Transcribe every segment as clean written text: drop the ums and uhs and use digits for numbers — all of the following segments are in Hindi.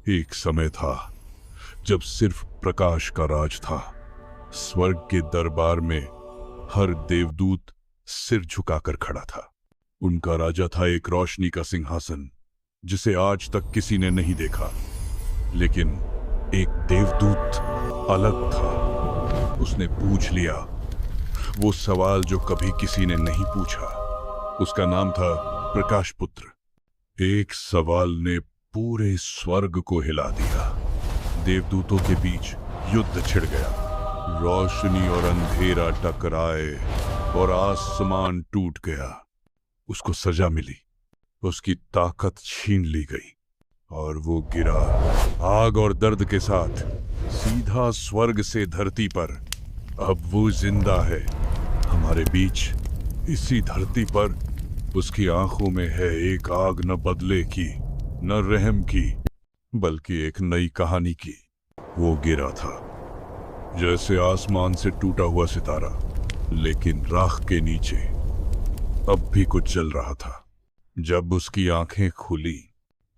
एक समय था जब सिर्फ प्रकाश का राज था। स्वर्ग के दरबार में हर देवदूत सिर झुकाकर खड़ा था। उनका राजा था एक रोशनी का सिंहासन जिसे आज तक किसी ने नहीं देखा। लेकिन एक देवदूत अलग था। उसने पूछ लिया वो सवाल जो कभी किसी ने नहीं पूछा। उसका नाम था प्रकाश पुत्र। एक सवाल ने पूरे स्वर्ग को हिला दिया। देवदूतों के बीच युद्ध छिड़ गया। रोशनी और अंधेरा टकराए और आसमान टूट गया। उसको सजा मिली, उसकी ताकत छीन ली गई और वो गिरा आग और दर्द के साथ सीधा स्वर्ग से धरती पर। अब वो जिंदा है हमारे बीच, इसी धरती पर। उसकी आंखों में है एक आग न बदले की, न रहम की, बल्कि एक नई कहानी की। वो गिरा था जैसे आसमान से टूटा हुआ सितारा, लेकिन राख के नीचे अब भी कुछ जल रहा था। जब उसकी आंखें खुली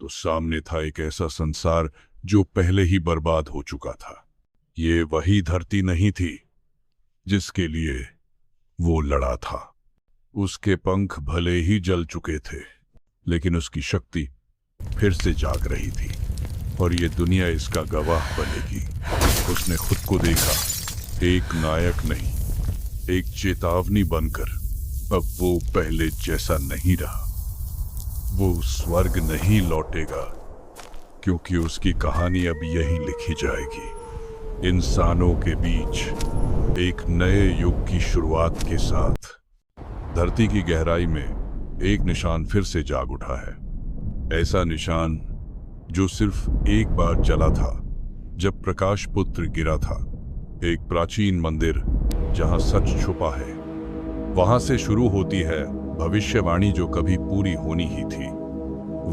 तो सामने था एक ऐसा संसार जो पहले ही बर्बाद हो चुका था। ये वही धरती नहीं थी जिसके लिए वो लड़ा था। उसके पंख भले ही जल चुके थे, लेकिन उसकी शक्ति फिर से जाग रही थी और ये दुनिया इसका गवाह बनेगी। उसने खुद को देखा, एक नायक नहीं, एक चेतावनी बनकर। अब वो पहले जैसा नहीं रहा। वो स्वर्ग नहीं लौटेगा, क्योंकि उसकी कहानी अब यहीं लिखी जाएगी, इंसानों के बीच एक नए युग की शुरुआत के साथ। धरती की गहराई में एक निशान फिर से जाग उठा है। ऐसा निशान जो सिर्फ एक बार जला था जब प्रकाश पुत्र गिरा था। एक प्राचीन मंदिर जहां सच छुपा है। वहां से शुरू होती है भविष्यवाणी जो कभी पूरी होनी ही थी।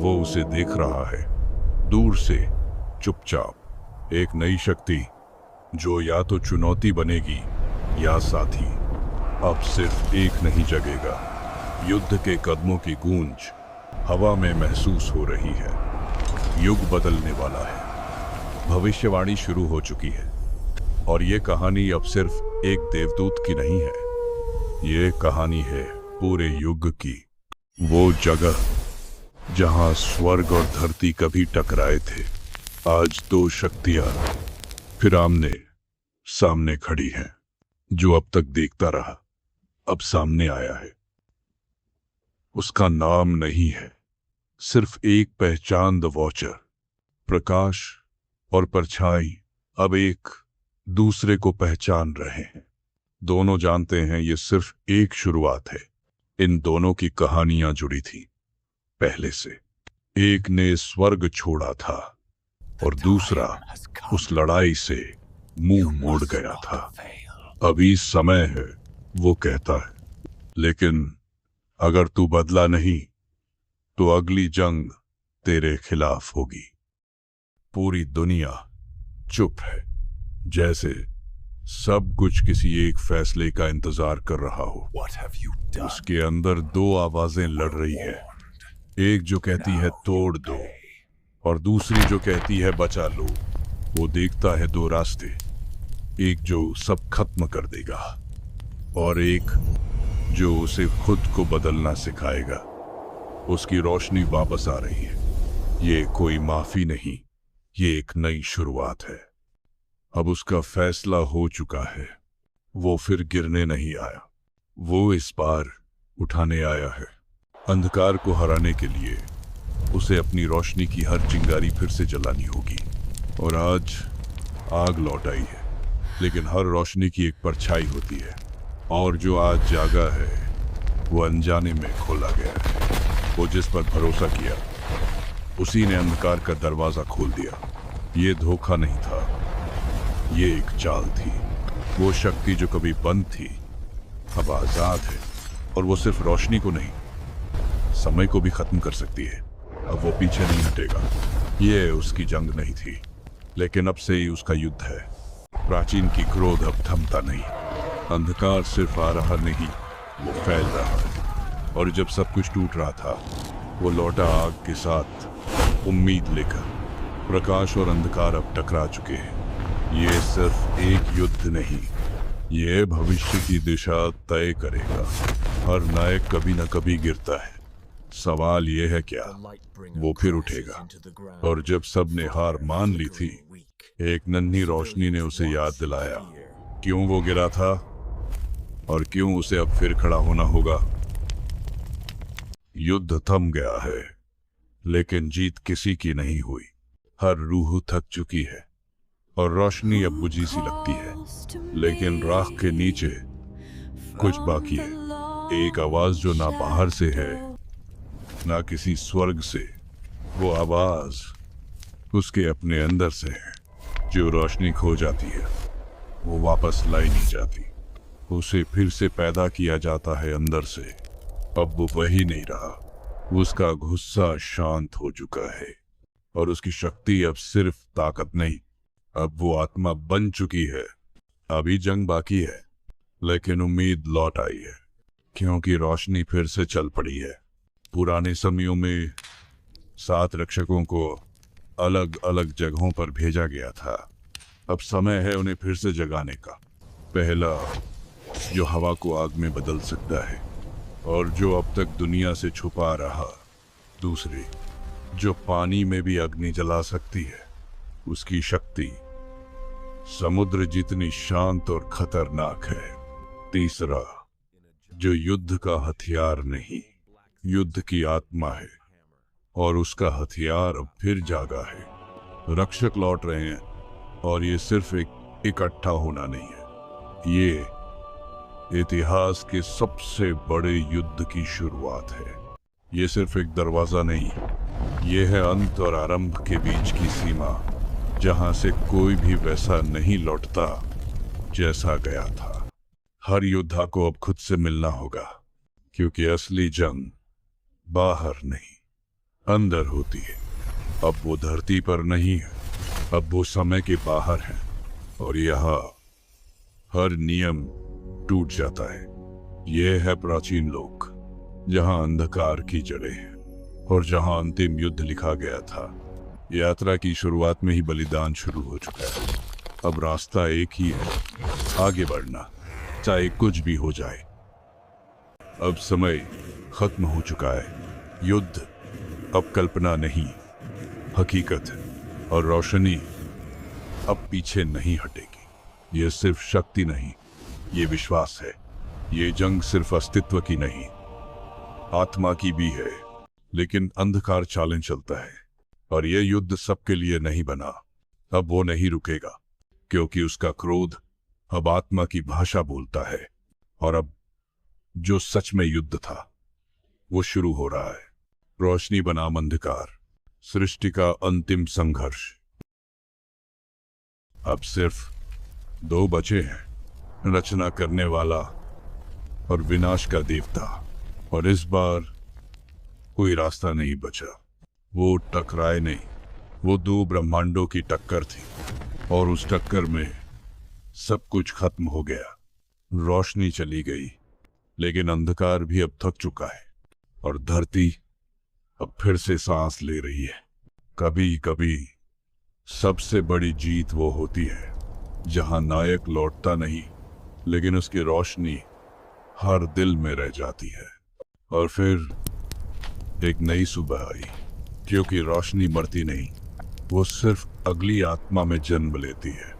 वो उसे देख रहा है दूर से, चुपचाप। एक नई शक्ति जो या तो चुनौती बनेगी या साथी। अब सिर्फ एक नहीं जगेगा। युद्ध के कदमों की गूंज हवा में महसूस हो रही है। युग बदलने वाला है। भविष्यवाणी शुरू हो चुकी है और ये कहानी अब सिर्फ एक देवदूत की नहीं है। ये कहानी है पूरे युग की। वो जगह जहां स्वर्ग और धरती कभी टकराए थे, आज दो शक्तियां फिर आमने सामने खड़ी हैं। जो अब तक देखता रहा अब सामने आया है। उसका नाम नहीं है, सिर्फ एक पहचान, द वॉचर। प्रकाश और परछाई अब एक दूसरे को पहचान रहे हैं। दोनों जानते हैं ये सिर्फ एक शुरुआत है। इन दोनों की कहानियां जुड़ी थी पहले से। एक ने स्वर्ग छोड़ा था और दूसरा उस लड़ाई से मुंह मोड़ गया था। अभी समय है, वो कहता है, लेकिन अगर तू बदला नहीं तो अगली जंग तेरे खिलाफ होगी। पूरी दुनिया चुप है, जैसे सब कुछ किसी एक फैसले का इंतजार कर रहा हो। उसके अंदर दो आवाजें लड़ रही है। एक जो कहती है तोड़ दो और दूसरी जो कहती है बचा लो। वो देखता है दो रास्ते, एक जो सब खत्म कर देगा और एक जो उसे खुद को बदलना सिखाएगा। उसकी रोशनी वापस आ रही है। ये कोई माफी नहीं, ये एक नई शुरुआत है। अब उसका फैसला हो चुका है। वो फिर गिरने नहीं आया, वो इस बार उठाने आया है। अंधकार को हराने के लिए उसे अपनी रोशनी की हर चिंगारी फिर से जलानी होगी। और आज आग लौट आई है, लेकिन हर रोशनी की एक परछाई होती है। और जो आज जागा है वो अनजाने में खोला गया है। वो जिस पर भरोसा किया उसी ने अंधकार का दरवाजा खोल दिया। ये धोखा नहीं था, ये एक चाल थी। वो शक्ति जो कभी बंद थी अब आजाद है, और वो सिर्फ रोशनी को नहीं, समय को भी खत्म कर सकती है। अब वो पीछे नहीं हटेगा। ये उसकी जंग नहीं थी, लेकिन अब से ही उसका युद्ध है। प्राचीन की क्रोध अब थमता नहीं। अंधकार सिर्फ आ रहा नहीं, वो फैल रहा है। और जब सब कुछ टूट रहा था, वो लौटा आग के साथ, उम्मीद लेकर। प्रकाश और अंधकार अब टकरा चुके हैं। ये सिर्फ एक युद्ध नहीं, ये भविष्य की दिशा तय करेगा। हर नायक कभी न कभी गिरता है। सवाल ये है क्या वो फिर उठेगा? और जब सबने हार मान ली थी, एक नन्ही रोशनी ने उसे याद दिलाया क्यों वो गिरा था और क्यों उसे अब फिर खड़ा होना होगा। युद्ध थम गया है, लेकिन जीत किसी की नहीं हुई। हर रूह थक चुकी है और रोशनी अब बुझी सी लगती है, लेकिन राख के नीचे कुछ बाकी है। एक आवाज जो ना बाहर से है, ना किसी स्वर्ग से। वो आवाज उसके अपने अंदर से है। जो रोशनी खो जाती है वो वापस लाई नहीं जाती, उसे फिर से पैदा किया जाता है अंदर से। अब वो वही नहीं रहा। उसका गुस्सा शांत हो चुका है और उसकी शक्ति अब सिर्फ ताकत नहीं, अब वो आत्मा बन चुकी है। अभी जंग बाकी है, लेकिन उम्मीद लौट आई है, क्योंकि रोशनी फिर से चल पड़ी है। पुराने समयों में 7 रक्षकों को अलग अलग जगहों पर भेजा गया था। अब समय है उन्हें फिर से जगाने का। पहला, जो हवा को आग में बदल सकता है और जो अब तक दुनिया से छुपा रहा। दूसरी, जो पानी में भी अग्नि जला सकती है। उसकी शक्ति समुद्र जितनी शांत और खतरनाक है। तीसरा, जो युद्ध का हथियार नहीं, युद्ध की आत्मा है और उसका हथियार अब फिर जागा है। रक्षक लौट रहे हैं और ये सिर्फ एक इकट्ठा होना नहीं है, ये इतिहास के सबसे बड़े युद्ध की शुरुआत है। ये सिर्फ एक दरवाजा नहीं, ये है अंत और आरंभ के बीच की सीमा, जहां से कोई भी वैसा नहीं लौटता जैसा गया था। हर योद्धा को अब खुद से मिलना होगा, क्योंकि असली जंग बाहर नहीं अंदर होती है। अब वो धरती पर नहीं है, अब वो समय के बाहर है और यहाँ हर नियम टूट जाता है। ये है प्राचीन लोक, जहाँ अंधकार की जड़ें हैं और जहाँ अंतिम युद्ध लिखा गया था। यात्रा की शुरुआत में ही बलिदान शुरू हो चुका है। अब रास्ता एक ही है, आगे बढ़ना, चाहे कुछ भी हो जाए। अब समय खत्म हो चुका है। युद्ध अब कल्पना नहीं, हकीकत है और रोशनी अब पीछे नहीं हटेगी। ये सिर्फ शक्ति नहीं, ये विश्वास है। ये जंग सिर्फ अस्तित्व की नहीं, आत्मा की भी है। लेकिन अंधकार चालें चलता है और यह युद्ध सबके लिए नहीं बना। अब वो नहीं रुकेगा, क्योंकि उसका क्रोध अब आत्मा की भाषा बोलता है और अब जो सच में युद्ध था वो शुरू हो रहा है। रोशनी बनाम अंधकार, सृष्टि का अंतिम संघर्ष। अब सिर्फ 2 बचे हैं, रचना करने वाला और विनाश का देवता। और इस बार कोई रास्ता नहीं बचा। वो टकराए नहीं, वो 2 ब्रह्मांडों की टक्कर थी और उस टक्कर में सब कुछ खत्म हो गया। रोशनी चली गई, लेकिन अंधकार भी अब थक चुका है और धरती अब फिर से सांस ले रही है। कभी कभी सबसे बड़ी जीत वो होती है जहां नायक लौटता नहीं, लेकिन उसकी रोशनी हर दिल में रह जाती है। और फिर एक नई सुबह आई, क्योंकि रोशनी मरती नहीं, वो सिर्फ अगली आत्मा में जन्म लेती है।